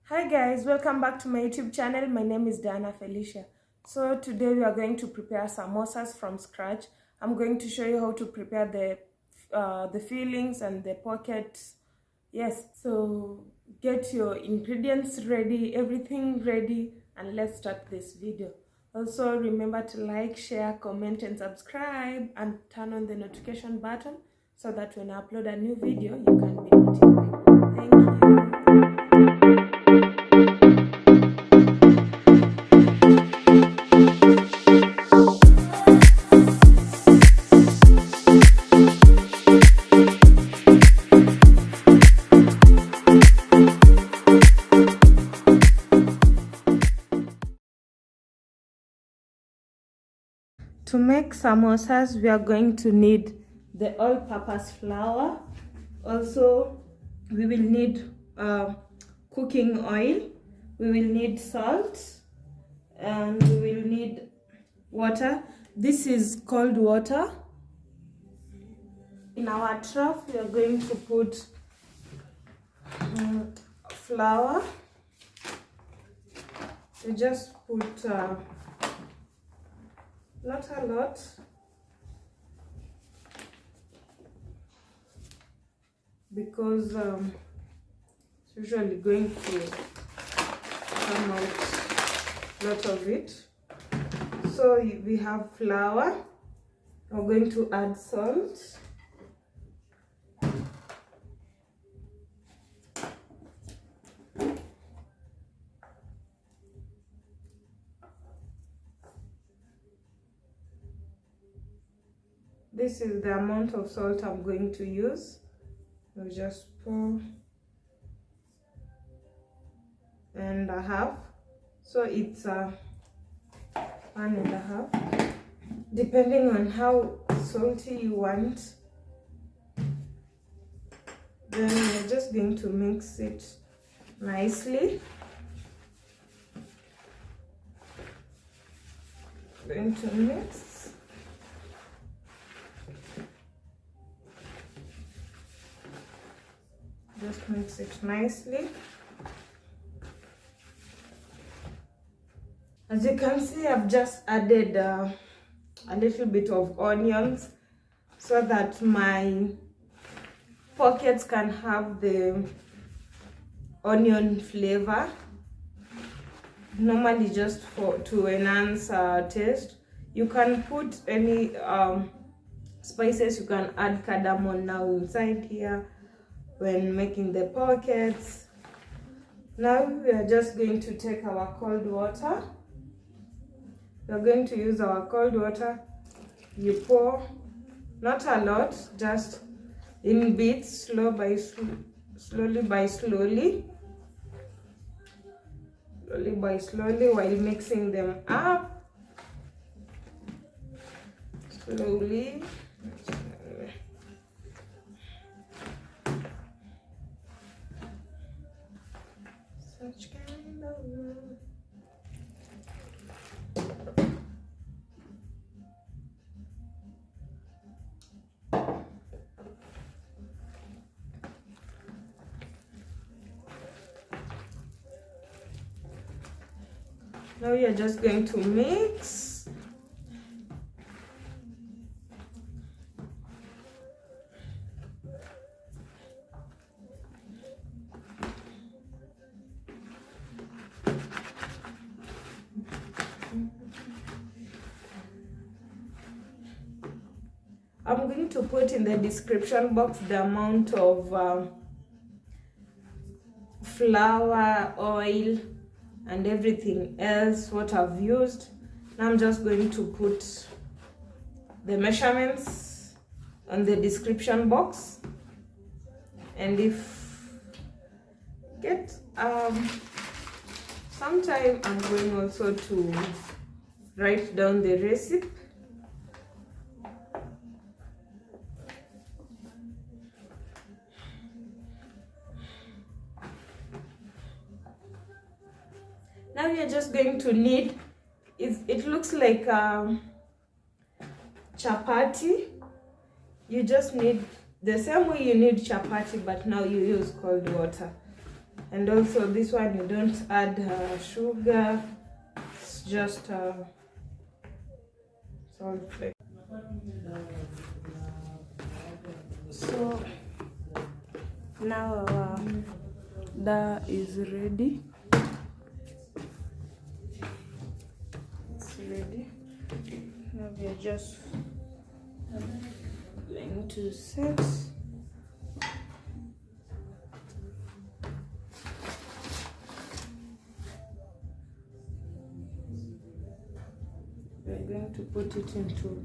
Hi guys, welcome back to my YouTube channel. My name is Diana Felicia. So today we are going to prepare samosas from scratch. I'm going to show you how to prepare the fillings and the pockets. Yes, so get your ingredients ready, everything ready, and let's start this video. Also remember to like, share, comment and subscribe and turn on the notification button so that when I upload a new video you can be notified. Thank you. To make samosas, we are going to need the all-purpose flour. Also, we will need cooking oil. We will need salt, and we will need water. This is cold water. In our trough, we are going to put flour. We just put not a lot, because it's usually going to come out a lot of it. So we have flour. We're going to add salt. This is the amount of salt I'm going to use. I'll just pour and a half. So it's 1.5, depending on how salty you want. Then we're just going to mix it nicely. Going to mix. Just mix it nicely. As you can see, I've just added a little bit of onions so that my pockets can have the onion flavor. Normally just to enhance taste. You can put any spices. You can add cardamom now inside here when making the pockets. Now we are just going to take our cold water. We are going to use our cold water. You pour, not a lot, just in bits, slowly by slowly, while mixing them up. Slowly. Such kind of love. Now you're just going to mix. I'm going to put in the description box the amount of flour, oil, and everything else what I've used. Now I'm just going to put the measurements on the description box, and if get sometime I'm going also to write down the recipe. Now you're just going to need, it looks like chapati. You just need the same way you need chapati, but now you use cold water. And also this one you don't add sugar, it's just salt flake. So now our dough is ready. It's ready. Now we are just going to set. We're going to put it into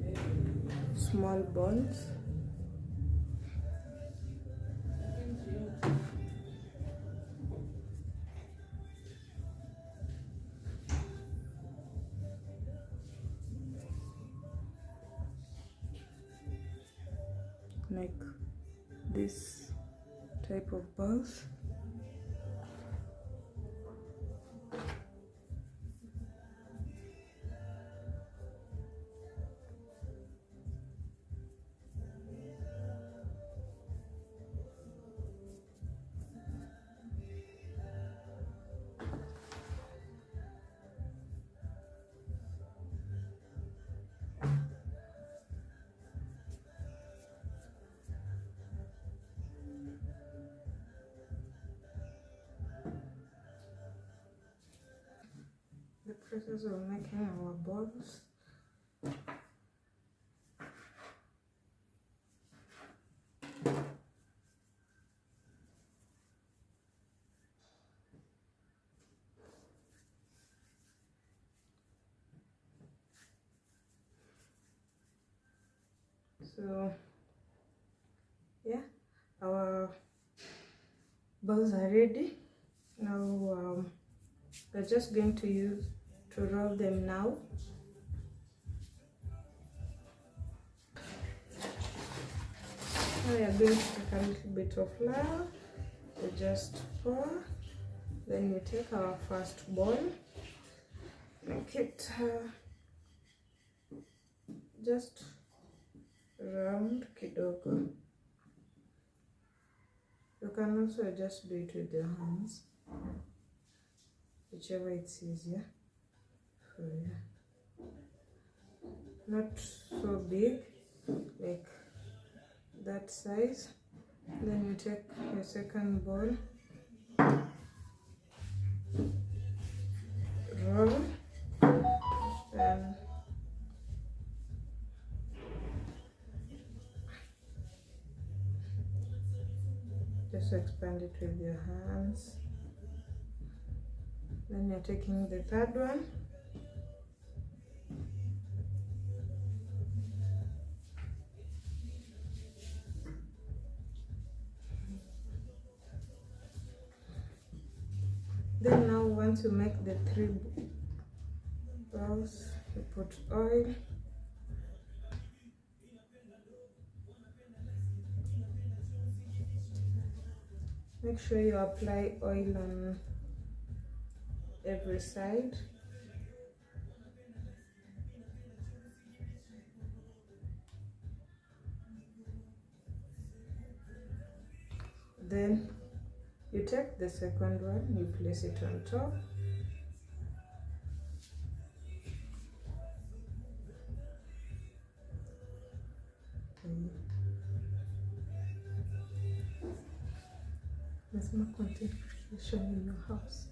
small balls. Like this type of balls. The process of making our balls. So yeah, our balls are ready. Now we're just going to roll them now. Now we are going to take a little bit of flour, we just pour, then we take our first ball, make it just round kidogo. You can also just do it with your hands, whichever it's easier for you. Not so big, like that size. Then you take your second ball, roll, and just expand it with your hands. Then you're taking the third one, then now once you make the 3 balls, you put oil. Make sure you apply oil on every side. Then you take the second one, you place it on top. There's no content creation in your house.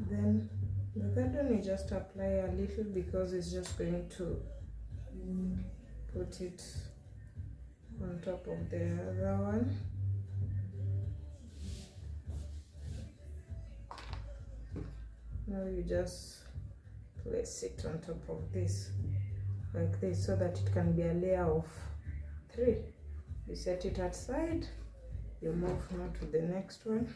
Then the third one you just apply a little because it's just going to put it on top of the other one. Now you just place it on top of this like this so that it can be a layer of 3. You set it aside, you move now to the next one.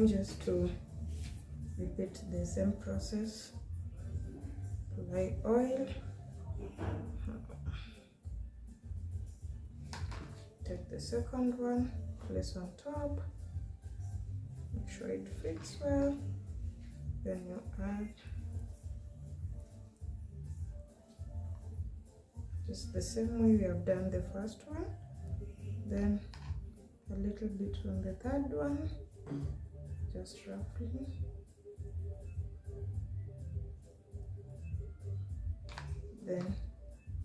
Just to repeat the same process, apply oil, take the second one, place on top, Make sure it fits well. Then you add just the same way we have done the first one, then a little bit on the third one, just roughly. Then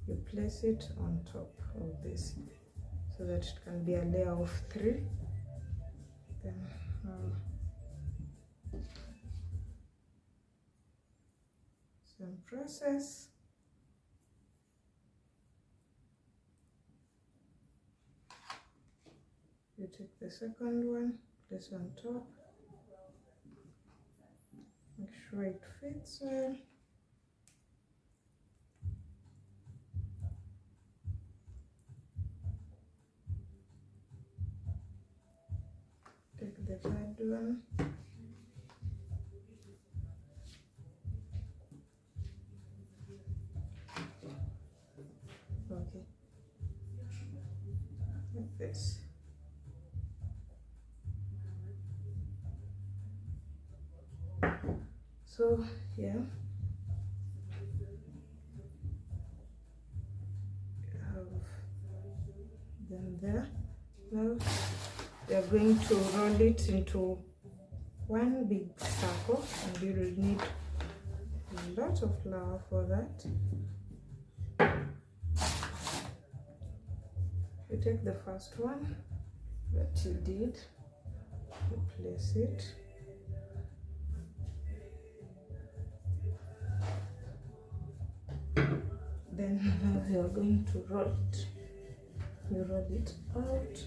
you place it on top of this so that it can be a layer of 3. Then same process. You take the second one, place on top, make sure it fits well. Take the third one. Okay, like this. So yeah, you have them there. Now we are going to roll it into one big circle, and you will need a lot of flour for that. You take the first one that you did, you place it. Then now we are going to roll it. You roll it out.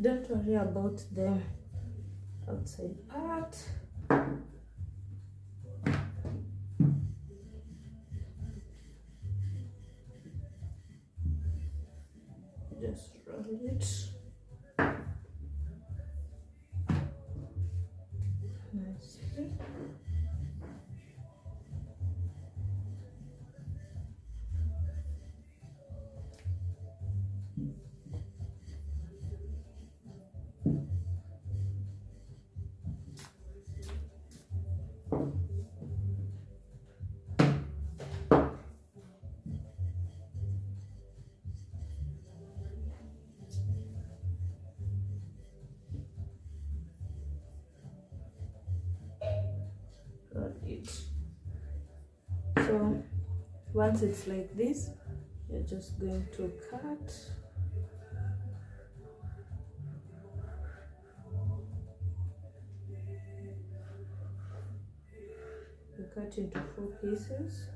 Don't worry about the outside part. Just roll it nicely. So once it's like this, you're just going to cut. You cut into 4 pieces.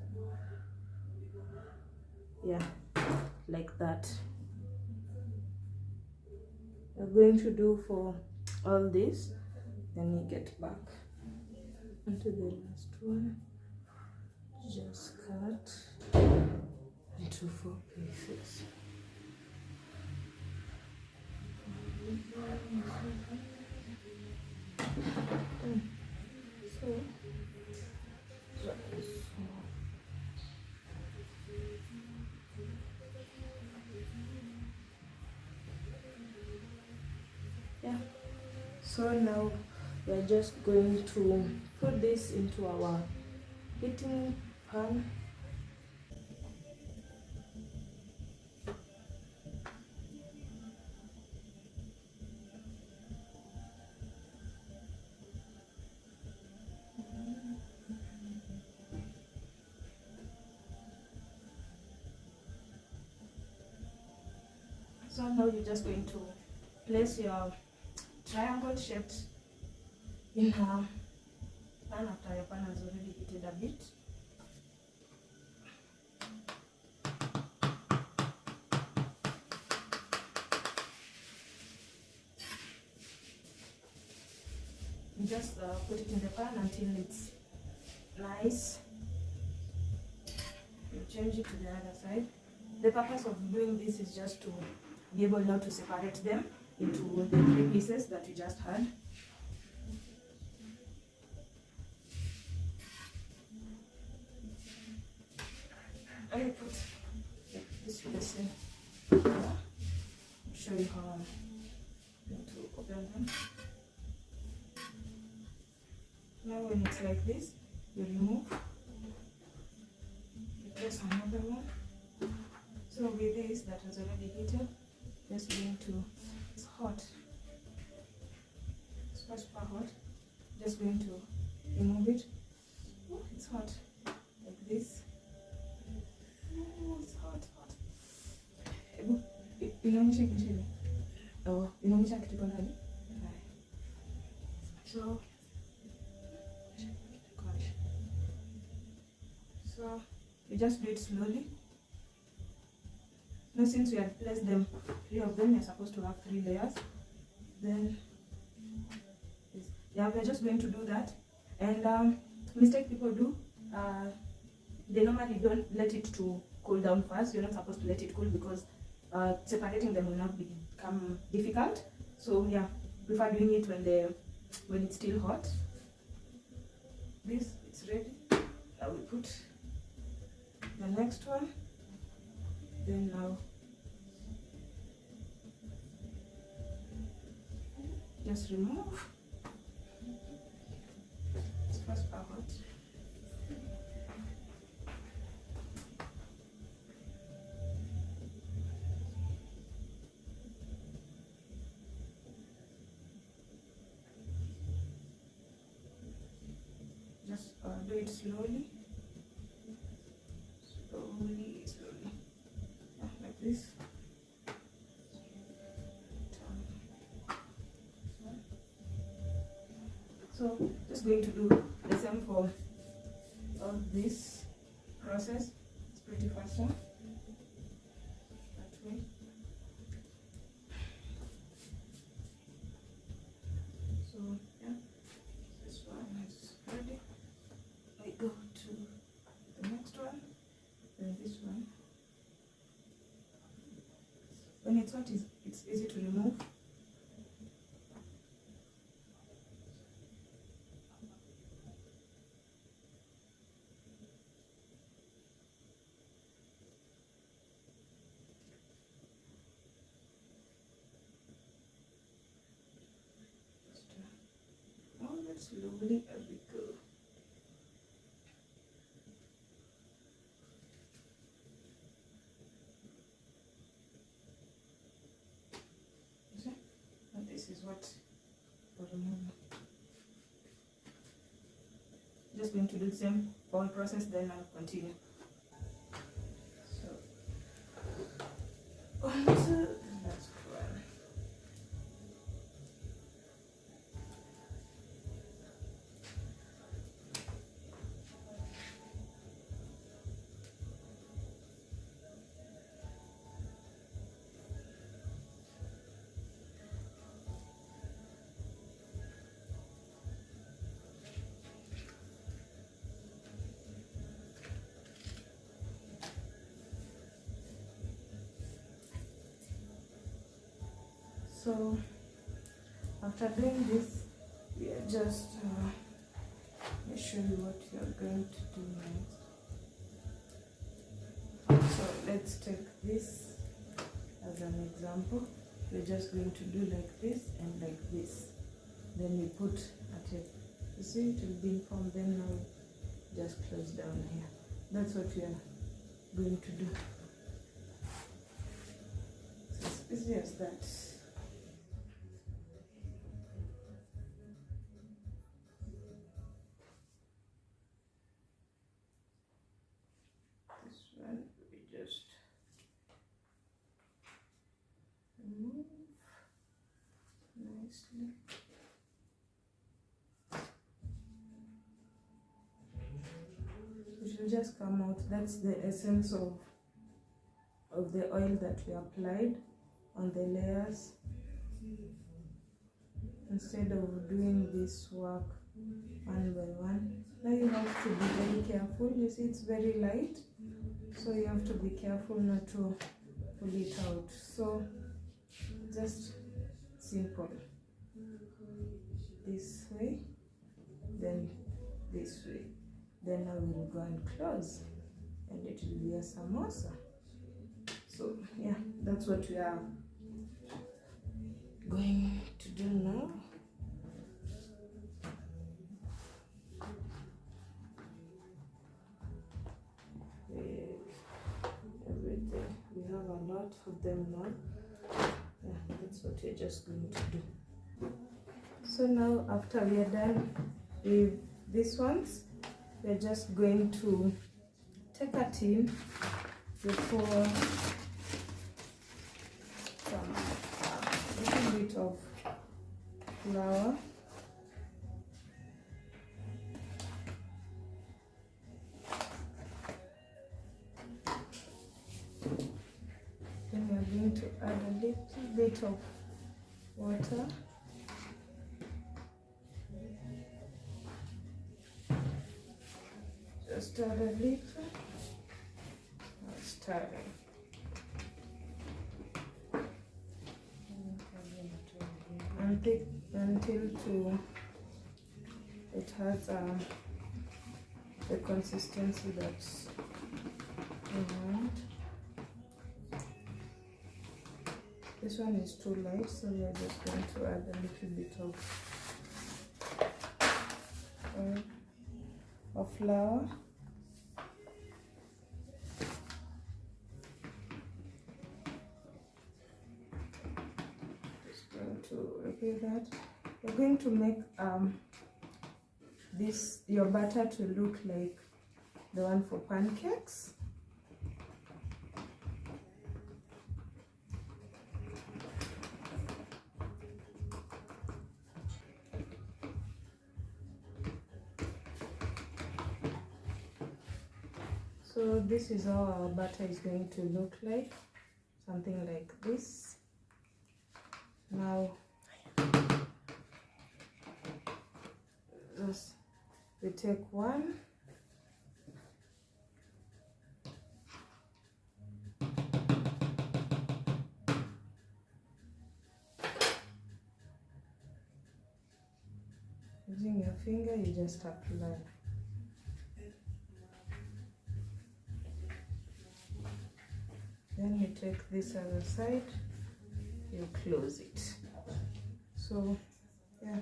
Yeah, like that. You're going to do for all this, then you get back into the last one. Just cut into 4 pieces. So yeah, so now we're just going to put this into our heating pan. So now you're just going to place your triangle shaped in her pan after your pan has already heated a bit. Just put it in the pan until it's nice. You change it to the other side. The purpose of doing this is just to be able now to separate them into the 3 pieces that we just had. I will put this basin. I'll show you how I'm going to open them. Now when it's like this, you remove, you place another one. So with this that has already heated, just going to, it's hot, it's super hot, just going to remove it. Oh, it's hot, like this. Oh, it's hot. Inaonyesha kichini. Oh, inaonyesha kitu kwa ndani. So you just do it slowly. Now since we have placed them, 3 of them, you're supposed to have 3 layers. Then yeah, we're just going to do that. And mistake people do, they normally don't let it to cool down first. You're not supposed to let it cool because separating them will not become difficult. So yeah, prefer doing it when it's still hot. This, it's ready. I will put the next one. Then now just remove. It's first hot. Just do it slowly. Slowly. Like this. So just going to do the same for all this process. It's pretty faster that way. So yeah, this one is ready. I go to the next one, then this one. When it's hot, it's easy to remove. Slowly as we go. See? And this is what for the moment. Just going to do the same whole process, then I'll continue. So, that's one. So after doing this, we are just let me show you what you are going to do next. So let's take this as an example. We're just going to do like this and like this. Then we put a tape. You see it will be informed. Then now just close down here. That's what we are going to do. So it's easy as that. Remove nicely. It will just come out. That's the essence of the oil that we applied on the layers. Instead of doing this work one by one, now you have to be very careful. You see it's very light, so you have to be careful not to pull it out. So just simple, this way, then this way. Then I will go and close. and it will be a samosa. So yeah, that's what we are going to do now. Everything, we have a lot of them now. Yeah, that's what we're just going to do. So now, after we are done with these ones, we're just going to take a tin, we pour some little bit of flour, then we're going to add a little bit of water. Just add a little, stirring. Until it has the consistency that we want. This one is too light, so we are just going to add a little bit of flour. Just going to repeat that. We're going to make your batter to look like the one for pancakes. So this is how our batter is going to look like, something like this. Now we take one, using your finger, you just apply. Then you take this other side, you close it. So yeah,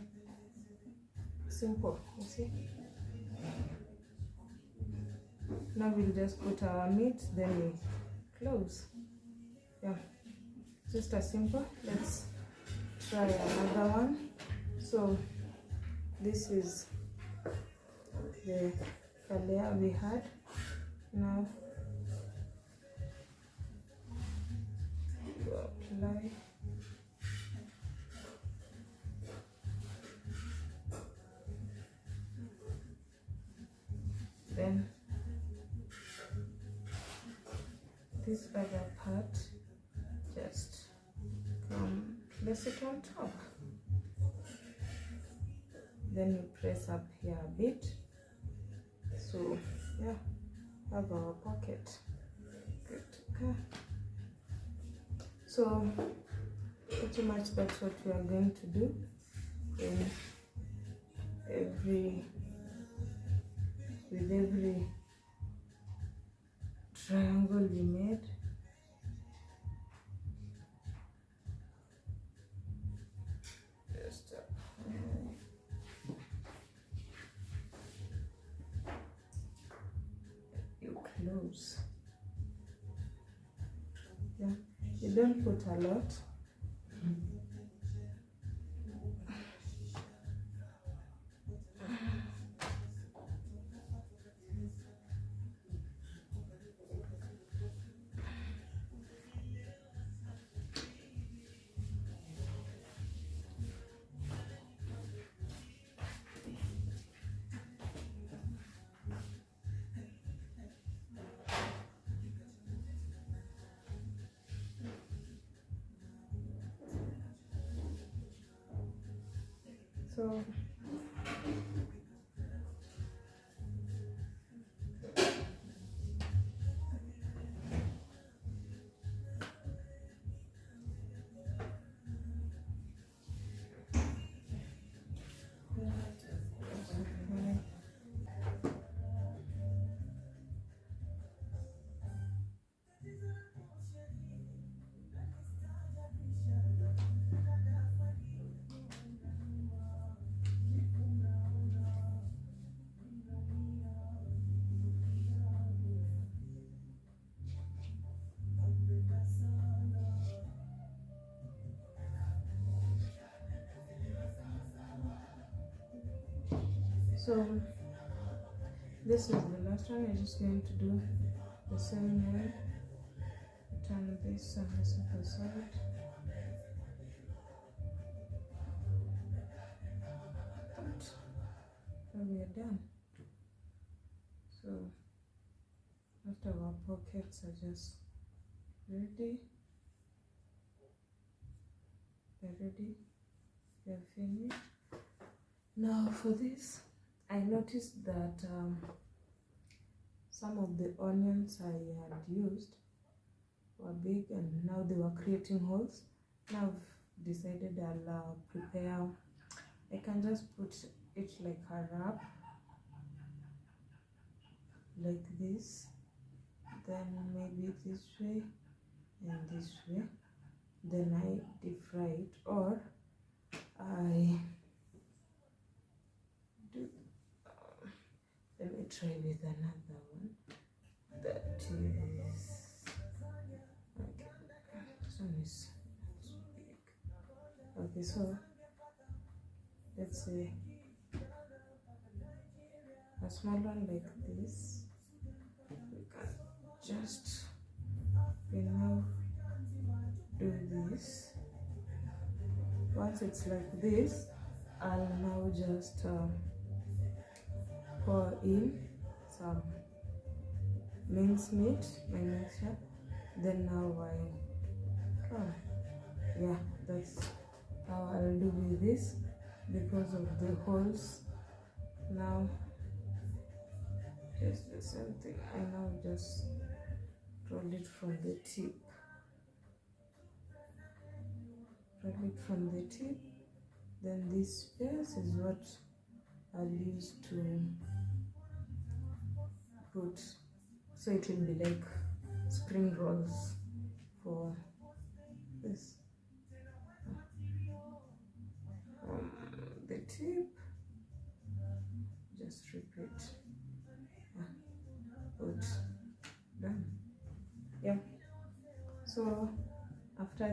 simple, you see. Now we'll just put our meat, then we close. Yeah, just as simple. Let's try another one. So this is the kalea we had. Now to apply. Then this other part, just place it on top. Then you press up here a bit. So yeah, have our pocket. Good. Okay. So pretty much that's what we are going to do in with every triangle we made. Just you close. Yeah, you don't put a lot. So So this is the last one. We're just going to do the same way. Turn this on the other side. And we are done. So after our pockets are just ready, they're finished. Now for this, I noticed that some of the onions I had used were big and now they were creating holes. Now I've decided I'll prepare, I can just put it like a wrap, like this, then maybe this way and this way, then I deep fry it, or I do, let me try with another one that is, okay, this one is big. Okay, so let's say a small one like this. We can just, do this. Once it's like this, I'll now just pour in some minced meat, my mixture. Then now yeah, that's how I'll do with this because of the holes. Now just the same thing. I now just roll it from the tip. Then this space is what I'll use to put, so it will be like spring rolls for this. The tip, just repeat. Good, done. Yeah. So after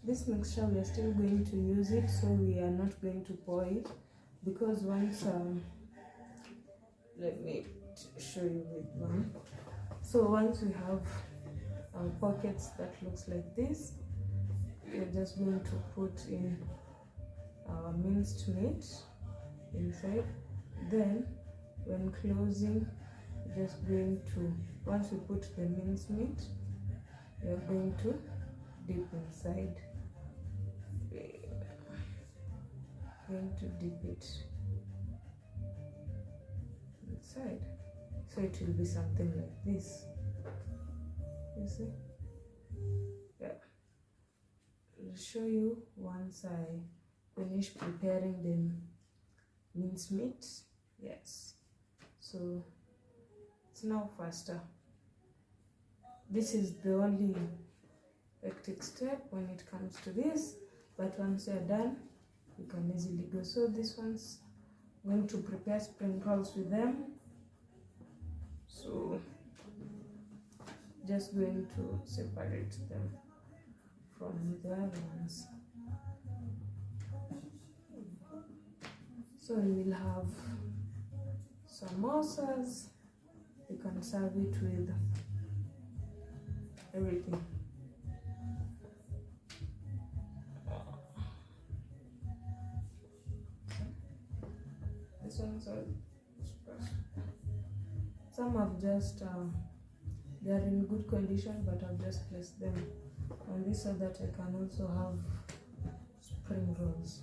this mixture, we are still going to use it, so we are not going to pour it, because once let me show you with one. So once we have our pockets that looks like this, we're just going to put in our minced meat inside. Then when closing, we're just going to, once we put the minced meat, we're going to dip inside. Going to dip it inside, so it will be something like this. You see? Yeah. I'll show you once I finish preparing the minced meat. Yes. So it's now faster. This is the only hectic step when it comes to this, but once you're done, you can easily go. So this one's going to prepare spring rolls with them. So just going to separate them from the other ones. So you will have samosas. You can serve it with everything. This one's all, some have just they are in good condition, but I've just placed them on this so that I can also have spring rolls.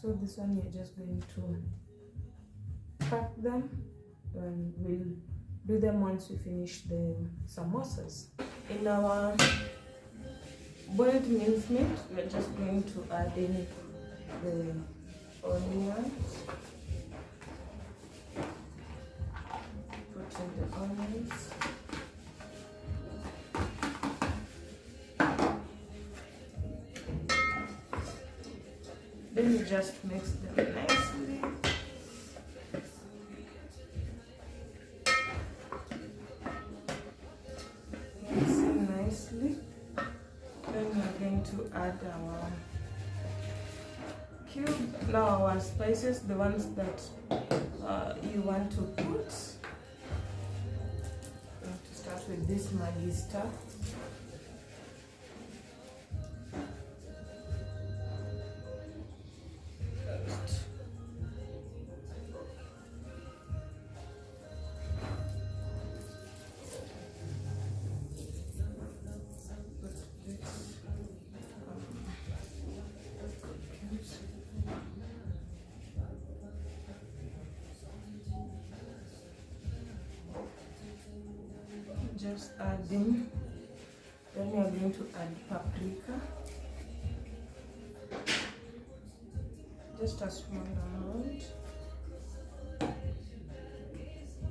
So this one you're just going to pack them, and we'll do them once we finish the samosas. In our boiled minced meat, we're just going to add in the onions. Put in the onions. Then you just mix them nicely. Mixing nicely. Then we are going to add our cube. Now our spices, the ones that you want to put. I'm going to start with this Maggi stuff. Just adding, then we are going to add paprika, just a small amount.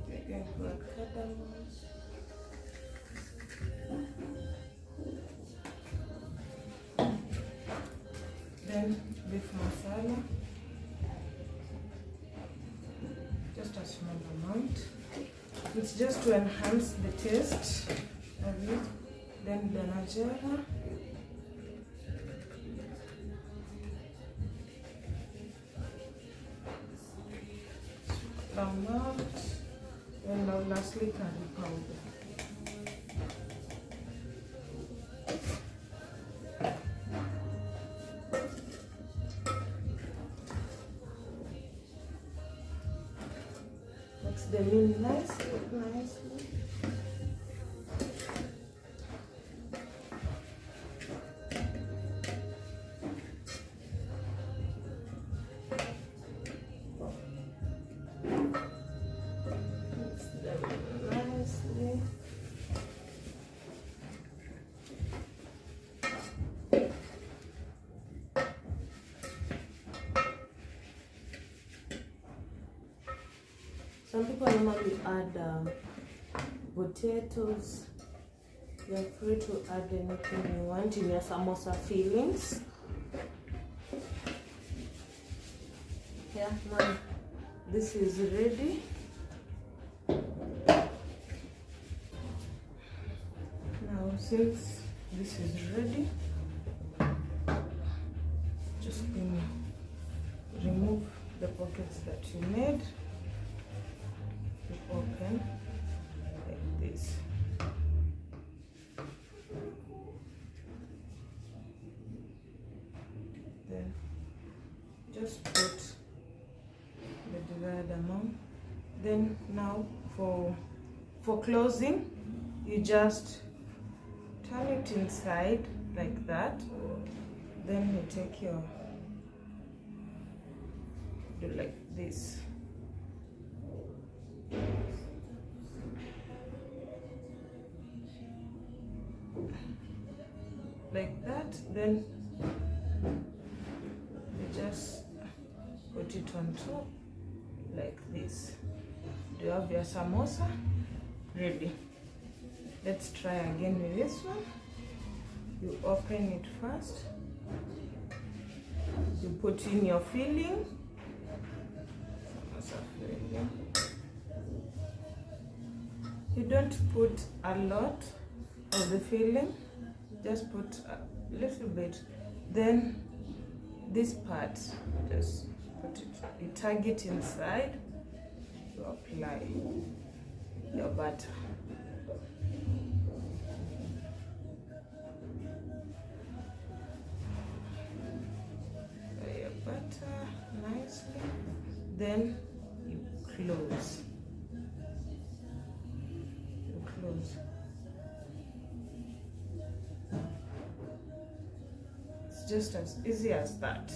We're going to add cardamom, then beef masala, just a small amount. It's just to enhance the taste of it. Then danajara, amount, and now lastly curry powder. Mix them in nicely. Some people normally add potatoes. You're free to add anything you want in your samosa fillings. Yeah, now this is ready. Now since this is ready, just going to remove the pockets that you made. Open like this. Then just put the desired amount. Then now for closing, you just turn it inside like that. Then you take your, do like this. Like that, then you just put it on top like this. Do you have your samosa ready? Let's try again with this one. You open it first, you put in your filling, samosa filling. You don't put a lot of the filling, just put a little bit. Then this part, just put it, you tag it inside, you apply your butter. Apply your butter nicely, then you close. You close. Just as easy as that.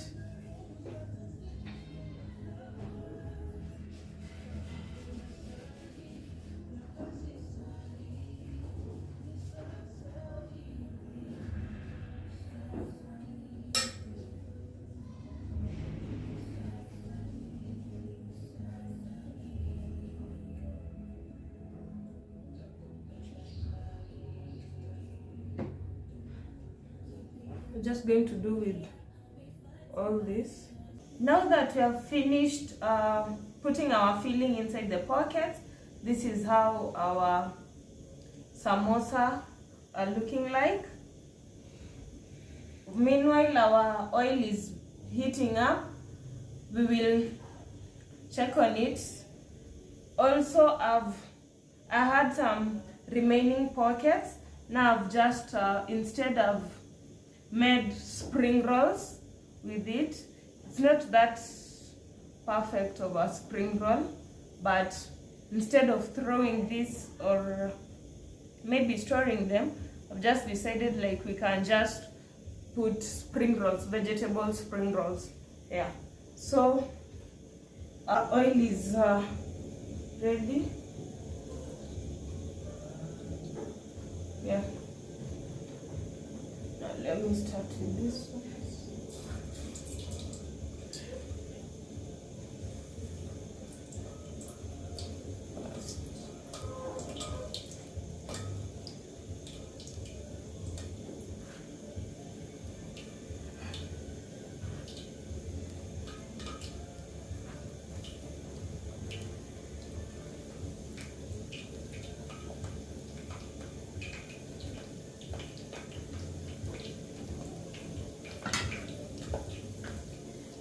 We're just going to do with all this. Now that we have finished putting our filling inside the pocket, this is how our samosa are looking like. Meanwhile, our oil is heating up. We will check on it Also, I had some remaining pockets. Now I've just instead of made spring rolls with it. It's not that perfect of a spring roll, but instead of throwing this or maybe storing them, I've just decided like we can just put spring rolls, vegetable spring rolls. Yeah, so oil is ready. Yeah, now let me start with this one.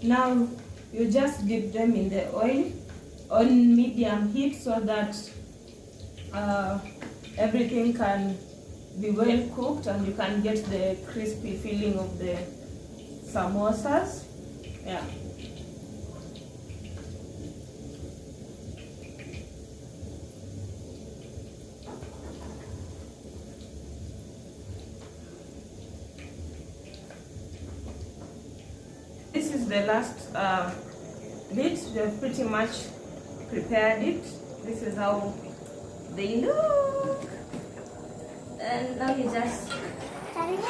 Now you just dip them in the oil on medium heat so that everything can be well cooked and you can get the crispy feeling of the samosas. Yeah. This is the last bit. We have pretty much prepared it. This is how they look. And now you just turn it.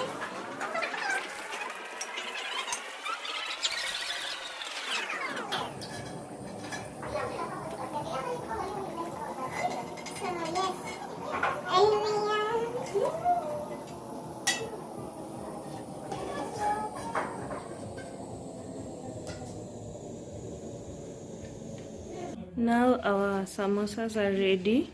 Now our samosas are ready.